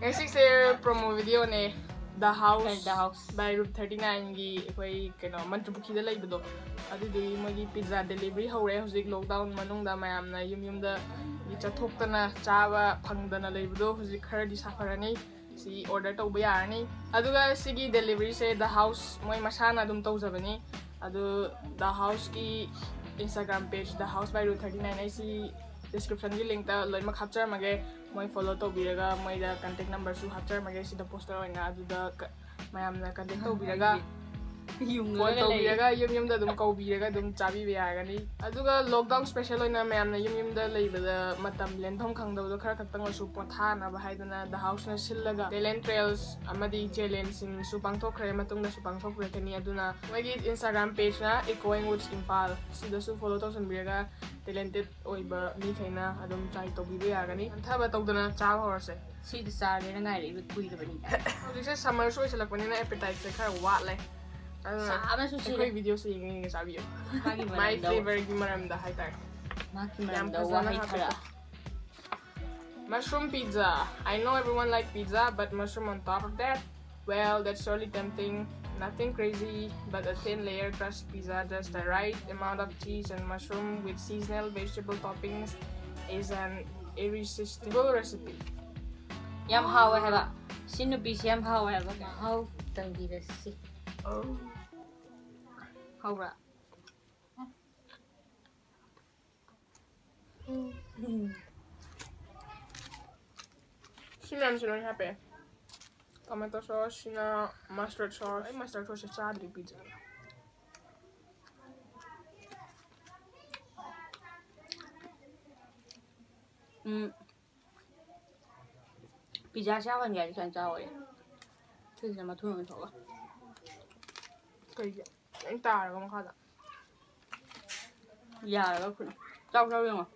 Ngayong promo video ne The House by route39 gi koi keno Manchubuki da leibado adudi mogi pizza delivery hore hojik lockdown manungda mayamna yumda gi chathokna chawa phangdana leibado hojik khara di safarani si order tawba yarani aduga sigi delivery se The House moi masana dum tawjabani adu The House ki Instagram page The House by route39 ai si description gi link ta loima capture mage moi follow to biraga moi da contact number su capture mage si da poster oina adu da mayamna contact to biraga yung to biraga yum da dum kau biraga dum chabi be yagani aduga lockdown special oina mayamna yum da leibada matam lenthom khangda do khara khaktang su potha na ba haidana The House na sillaga talent trails amadi challenge sing su pangthok khare matung da su pangthok rekani aduna magi Instagram page na echoing woods infal sida su follow to sun biraga talented oiba mi khaina adum try to bi yagani thaba tawdana cha horse si the star ne ngai ri kui da bani hojik summer so selakpani na appetite se khara wat le Sama sushi. Koi video se ingin sabi yo. My flavor gimaram da hai tar. Mushroom pizza. I know everyone like pizza, but mushroom on top of that, well, that's surely tempting. Nothing crazy, but a thin layer crust pizza, just the right amount of cheese and mushroom with seasonal vegetable toppings is an irresistible recipe. Yam how I have a sinubi yam how I have a how don't be the sick. Oh. How ra? Sinam sinong happy. Tomato sauce, sina mustard sauce. Ay mustard sauce sa sadri pizza. Pizza siya kan gari kan chao eh. Kasi na matulong ito ka. Kaya ang tara ko makada. Yara ka kuna. Chao yung ah.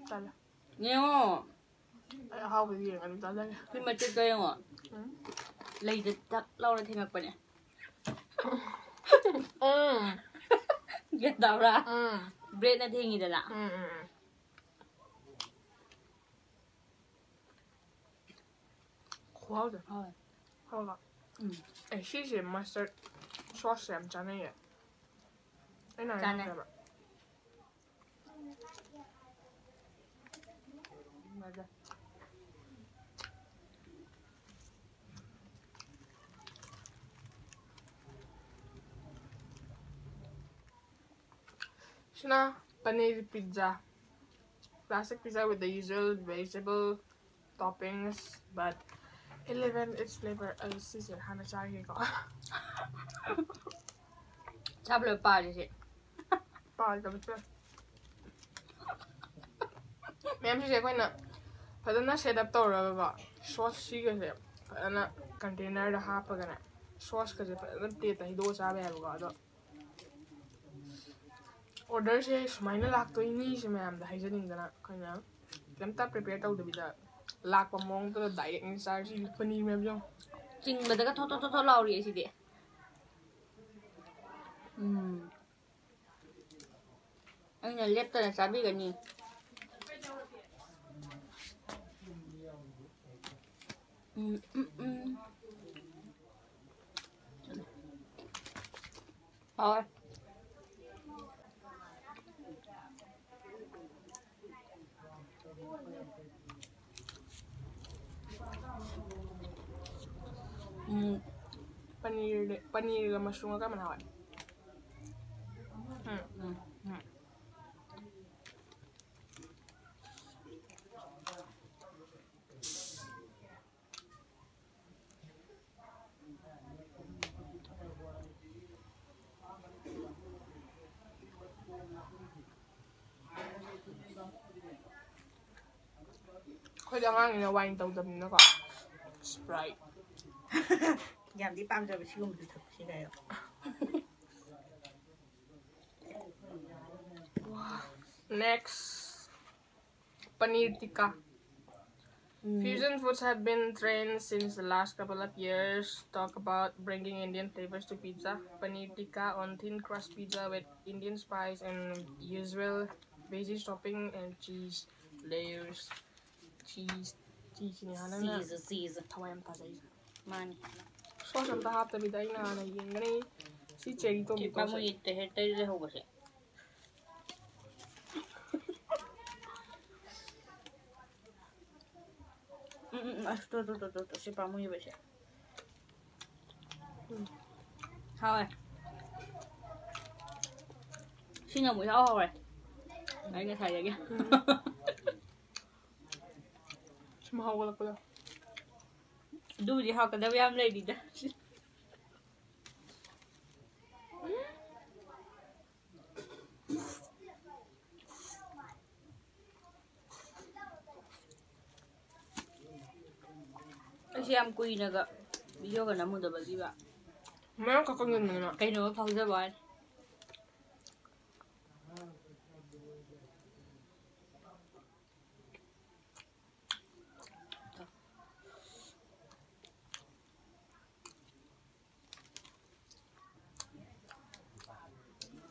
Tala. Ngayon. Ay how ba diyan ano talaga. Pimatik ka yung ah. Lay tak lau na tingak pa niya. Get daw ra. Bread na tingi dala. Wow da. Hold on. Eh, she's a mustard sauce I'm trying to I know. Shina paneer pizza. Classic pizza with the usual vegetable toppings, but 11 its flavor as season hana chagi ko. Chablo pa siya. Pa ka bit. Ma'am siya ko na padana set up to ra ba. Sauce si ka siya. Padana container da ha pa kana. Sauce ka siya padana te ta hido sa ba ba do. Order siya sumaina lakto ini si ma'am da haijaning dana kanya. Lamta prepare to da bida. Lạc vào mong tôi đẩy anh sao chỉ paneer em không Chinh mà ta có thô lau gì vậy anh là lép ta là sao biết cái gì thôi paneer ga mushroom ka manawan. Khoi jangan ina wine tau dam na ka. Sprite. Giảm đi băm cho bị siêu thực thế này. Next, paneer tikka. Fusion foods have been trend since the last couple of years. Talk about bringing Indian flavors to pizza. Paneer tikka on thin crust pizza with Indian spice and usual veggie topping and cheese layers. cheese hana cheese thawai am ta jai mani sauce am ta hap ta bidai na na yengani si cherry tomato pamu itte hete le hobase asto to si pamu ibase thôi xin nhờ buổi sau rồi đấy nghe thầy vậy kia Cuma hawal ako lang. Du di học cái đâu em lấy đi đó si em quy nữa cơ video cái nó mua được gì vậy Meron ka kang ganun na. cái nữa phong ra bọn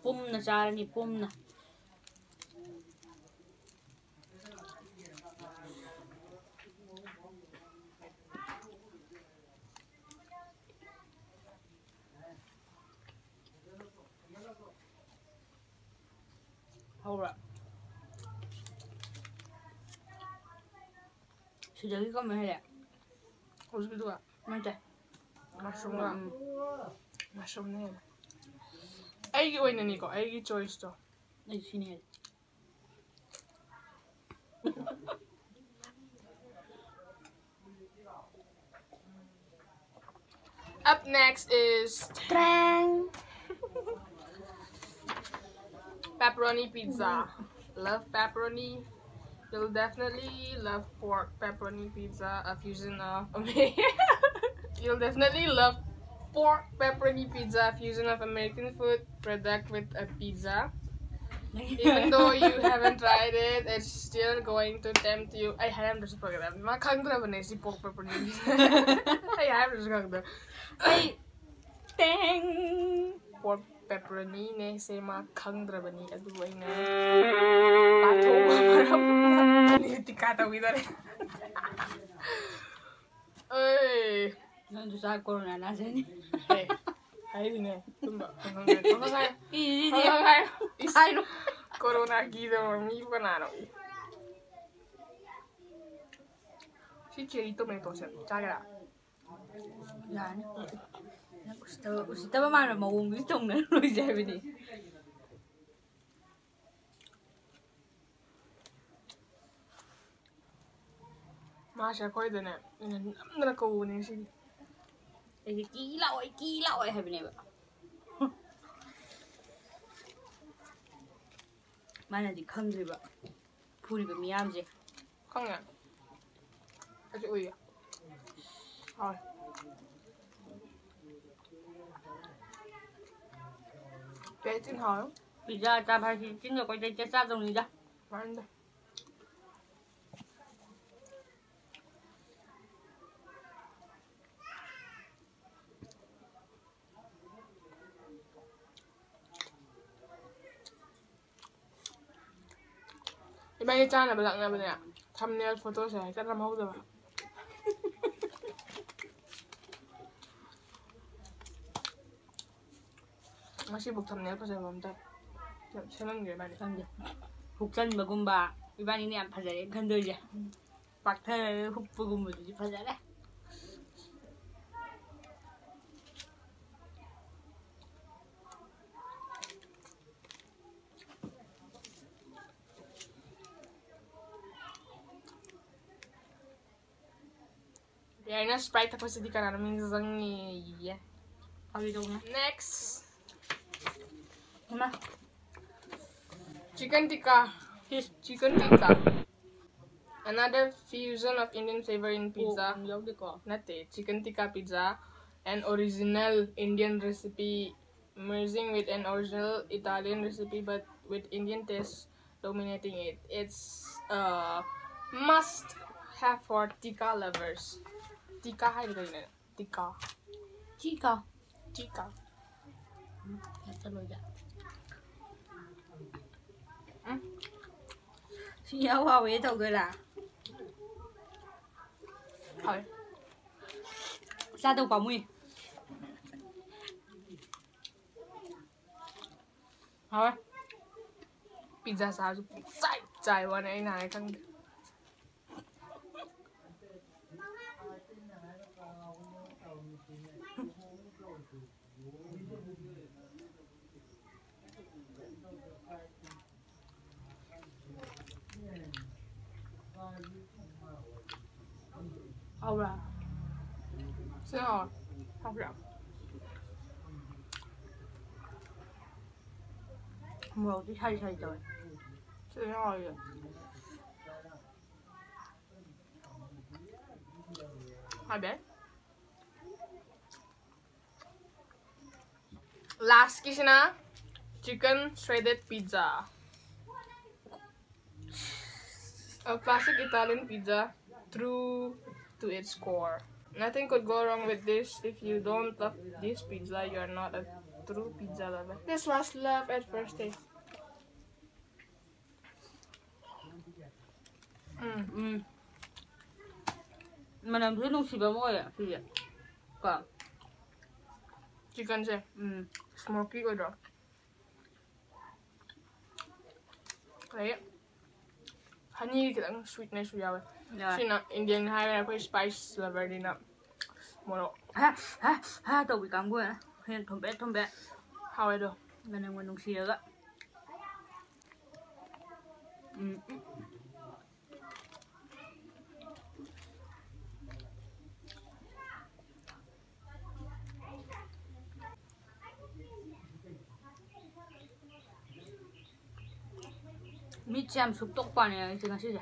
pum na cha ni pum na rồi sudah lagi kau mana ya Harus gitu ka. mana Mushroom ka. Mushroom na yan. Ay, oy na niko. Ay, choice to. di sini Up next is Trang pepperoni pizza. Love pepperoni. You'll definitely love pork pepperoni pizza, a fusion of You'll definitely love pork pepperoni pizza, a fusion of American food product with a pizza. Even though you haven't tried it, it's still going to tempt you. I have to speak that. Ma khangdra bane si pork pepperoni. I have to speak that. Ay Tang Pork pepperoni ne se ma khangdra bane adu aina. Patho maram ani tikata widare. Hey. nanti saat corona nasi ni Hey. Hai dine. Tumba. Hai. ini Hai. dia ayo Corona gitu mi banana. Si cherry tomato siya. Caga. Yan. Gusto ba man mawung itong na Roy Jeremy. Masya ko din eh. Namna ko unin si. Kilaw ay habi niya ba? Mana di khangri ba? Puri ba miyam je. Không nhỉ? Aja ui ya. Rồi. Bé xin hỏi. Bây giờ ta phải chính rồi coi chơi sát rồi đi ra. Mà anh đây. Iba yung channel balak na ba niya? Thumbnail photo siya. Ika na mahu diba? Masih thumbnail pa siya mamta. Siya lang yun ba niya? Khangri. Huksan bagumba. Iba ni am phajare khando je. Paktha huk bagumba ji phajare. Yeah, na Sprite ako sa di ka na namin zangi. Yeah. Abi dong na. Next. Mana? Chicken tikka. Chicken tikka. Another fusion of Indian flavor in pizza. Yaw di ko. Not it. Chicken tikka pizza. An original Indian recipe merging with an original Italian recipe but with Indian taste dominating it. It's a must have for tikka lovers. Tikka hai kayo na. Tikka. Chika. Tikka. Talo ja. Siya wa we tao cái là Thôi. Sao đâu bóng đi. Thôi. Pizza sao chứ chạy vào này này thằng. Không là sẽ hỏi học rộng Mùa thì thay rồi. sẽ hỏi hai bé last kisina chicken shredded pizza, a classic Italian pizza true to its core. Nothing could go wrong with this. If you don't love this pizza, you are not a true pizza lover. This was love at first taste. Mà làm thứ nông xì bấm ơi ạ, thì cả Chicken sẽ smoky rồi đó. Đấy, honey cái đang sweetness rồi. Xin là Indian hai là cái spice là very đi nè. Một ha tàu bị cắm quá, hiện thùng bé. how ấy đâu. Mình đang nông xì đó. Mít chăm súp tốc quả này thì nó sẽ gì?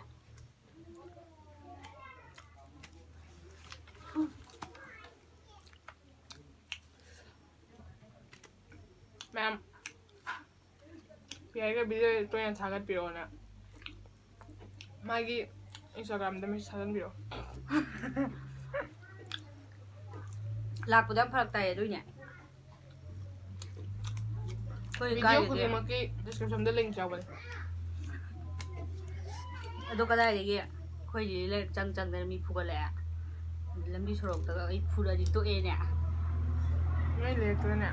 Ma'am, cái video tôi nhận thằng cái biểu nè. Mai cái Instagram đâm thằng cái biểu. Lạc của đám phật tay rồi nhỉ? Video của em cái description để link cho bạn. Aduh kada lagi ya, kau jadi le cang dari mi pukul le, dalam di sorok tu ai pura di tu ni. Ngay le tu nè,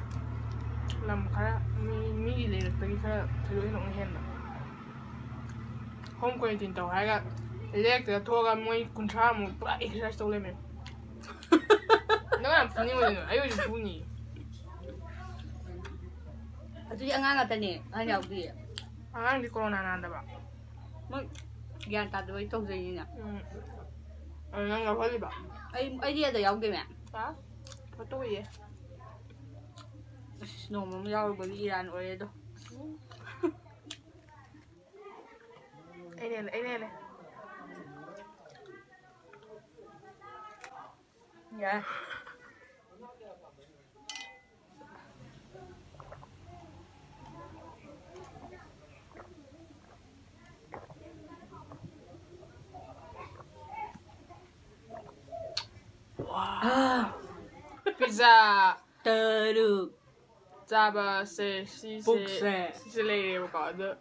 làm khá mi le tu cái khá thay đổi nông hen nè. Hôm qua tin tàu hay cái le tu thua cái mỗi con trai một bữa exercise tàu lên mình. Nó làm funny rồi nè, ai vậy funny. Aduh yang angkat ni, hanya dia. Ang di corona nanda ba? Gian ta đuổi tông gì nhỉ? Nó gặp phải gì ba? Ai đi ở đâu mẹ? Hả? Có tôi gì? Nó mà giao bởi vì Iran ở đây đâu. Anh này. Dạ. Wow. Pizza Teruk. Java se si le có được.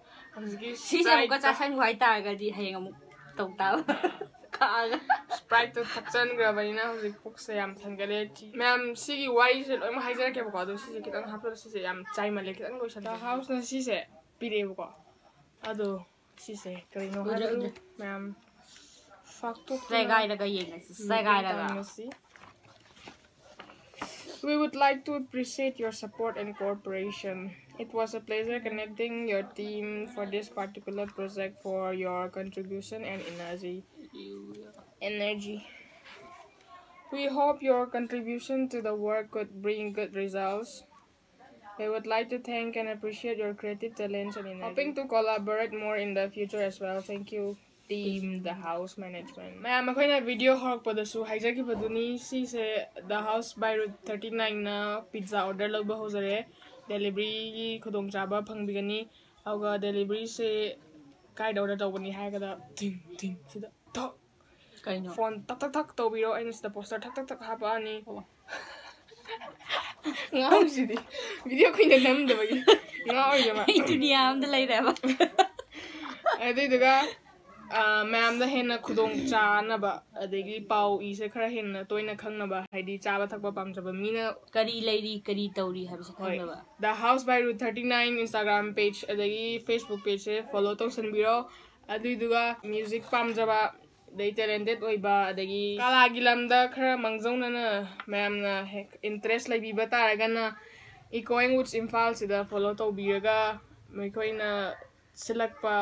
Si se có cha sang ngoài ta cái gì hay ngắm tàu tàu. Cả. Sprite to thắc chân cái vậy na hông book se am thằng cái đấy. Ma'am si cái why se lo em hay ra cái có được si cái đang hấp rồi si am chai mà lấy cái đang lo san. House na si se pide có. Ado si se cái nó hay rồi. Ma'am fuck to. Sai gai là cái gì này? Sai gai là cái. We would like to appreciate your support and cooperation. It was a pleasure connecting your team for this particular project, for your contribution and energy. We hope your contribution to the work could bring good results. We would like to thank and appreciate your creative talents and energy. Hoping to collaborate more in the future as well. Thank you, team, the house management. Ma'am, akoina video horok padasu haijaki paduni si se the house by route 39 na pizza order lagba hojare. Delivery khudong chaba phangbigani. Auga delivery se kai order tawbani haigada ting sida tok. Kaino. Phone tak tawbiro and the poster tak hapa ani. Ngau sidi. Video ko ina namdabagi. Ngau jama. Itu dia am delay dah. Ade duga ma'am the हेन खुदों चानबा अदगी पाउ इसे खरा हेन तोइना खंगनबा हाइदी चाबा थकबा पामजबा मीना करी लेरी करी तौरी हाबसे खंगनबा the house by route 39 Instagram page अदगी फेसबुक पेज से फॉलो तौसनबिरो अदुइदुगा म्यूजिक पामजबा दे टैलेंटेड ओइबा अदगी कलागी लमदा खरा मंगजौनना मैमना इंटरेस्ट लैबिबा तारगना इकोइंग वुड्स इम्फाल सिदा फॉलो तौबिरगा मैखोइना सिलक्पा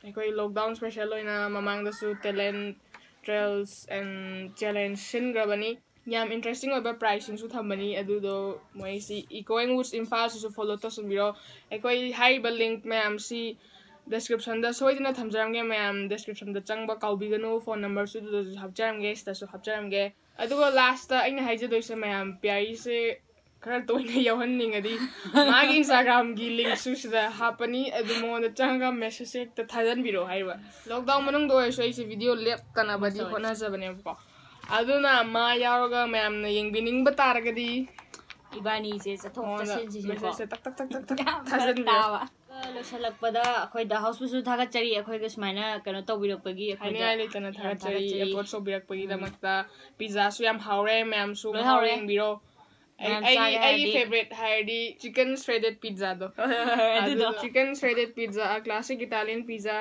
मैखोइ लॉकडाउन स्पेशल ओइना ममांगदसु टैलेंट ट्रेल्स एंड चैलेंज सिनग्रबनी याम इंटरेस्टिंग ओइबा प्राइसिंग सु थंबनी अदुदो मोइसी इकोइंग वुड्स इम्फाल सु फॉलो तौसनबिरो एकोइ हाइबा link ma'am see description da soidina thamjaramge ma'am description da changba kaubiganu phone number su du habjaramge sta su habjaramge aduga last ta aina haijadoi se ma'am pyari se khara toina yawhanning adi magi instagram gi link su sida hapani adu mo da changa message ta thajan biro haiba lockdown manung do so ise video lep tana badi hona jabane ko aduna ma yaroga ma'am na yengbining bataragadi ibani se chathok chasin si message tak tak tak tak thajan biro लोसलकपदा अखोइ the house पुसु थागा चरी अखोइ ग स्माइना कनो तौबिरकपगी हाइनि आइले तना थागा चरी एपोर्ट सोबिरकपगी दमकता पिज्जा सु याम हाउरे मैम सु हाउरेंग बिरो आई फेवरेट हाइडी चिकन श्रेडेड पिज्जा दो chicken shredded pizza a classic Italian pizza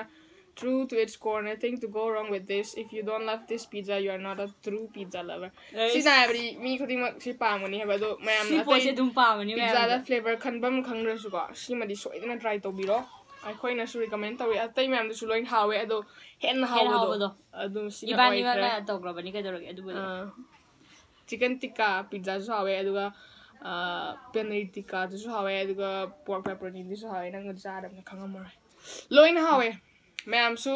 true to its core nothing to go wrong with this if you don't love this pizza you are not a true pizza lover sina every mi khudimak si pamani haba do ma'am si pose dum pamani pizza da flavor khanbam khangrasu ko simadi soidina try tobiro I na su recommend tawi atai ma'am du su loin hawe ado hen hawo do adu sina ibani wala tograbani ka dorog adu chicken tikka pizza su hawe aduga paneer tikka su hawe aduga pork pepperoni du su hawe nang jara na khangamor loin hawe ma'am सु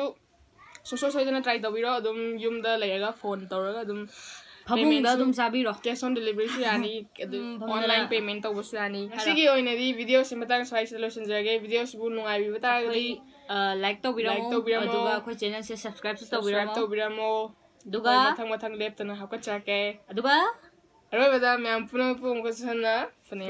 सोसो सोइदना try तबिरो अदुम युमदा लेगा phone तौरगा अदुम फमुंगा अदुम साबिरो cash on delivery सु यानी online payment तौबसु यानी सिगी ओइनदी video सिमतांग स्वाइस lotion जगे video सु नुंगाइबि बतागदी like तौबिरो अदुगा खो channel से subscribe तौबिरमो दुगा मथंग मथंग लेपतना हाका चाके अदुगा अरोबदा मैम पुनो पुंग को सना फने